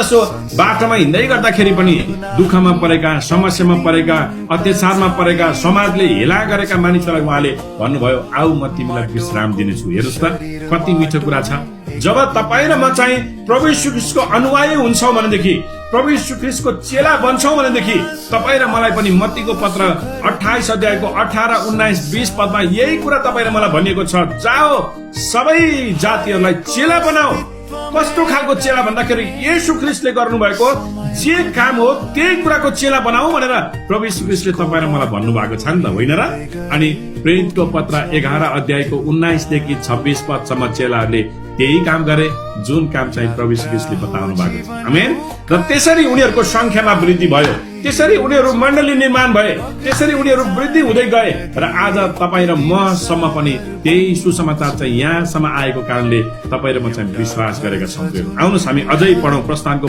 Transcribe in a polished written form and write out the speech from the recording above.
जसो बाटोमा हिँड्दै गर्दाखेरि पनि दुःखमा परेका, समस्यामा परेका, अत्याचारमा परेका, समाजले हेला गरेका मानिसहरूलाई उहाँले भन्नुभयो, आऊ म तिमीलाई विश्राम दिनेछु। हेर्नुहोस् त कति मिठो कुरा छ। जब तपाईँ र म चाहिँ प्रभु यीशु ख्रीष्टको अनुयायी हुन्छौँ भनेदेखि, प्रभु यीशु ख्रीष्टको चेला बन्छौँ भनेदेखि तपाईँ र मलाई पनि मत्तीको पत्र 28 अध्यायको 18, 19, 20 पदमा यही कुरा तपाईँ र मलाई भनिएको छ, जाओ सबै जातिहरूलाई चेला बनाऊ। कस्तो खालको चेला भन्दाखेरि येशू ख्रीष्टले गर्नुभएको जे काम हो त्यही कुराको चेला बनाऊ भनेर प्रभु यीशु ख्रीष्टले तपाईँ र मलाई भन्नुभएको छ नि त, होइन र? अनि प्रेरितको पत्र 11 अध्यायको 19 देखि 26 पदसम्म चेलाहरूले त्यही काम गरे जुन काम चाहिँ प्रभु यीशु ख्रीष्टले बताउनु भएको छ। आमेन। र त्यसरी उनीहरूको संख्यामा वृद्धि भयो, त्यसरी उनीहरू मण्डली निर्माण भए, त्यसरी उनीहरू वृद्धि हुँदै गए र आज तपाईँ र मसम्म पनि त्यही सुसमाचार चाहिँ यहाँसम्म आएको कारणले तपाईँ र म चाहिँ विश्वास गरेका छौँ। आउनुहोस् हामी अझै पढौँ प्रस्थानको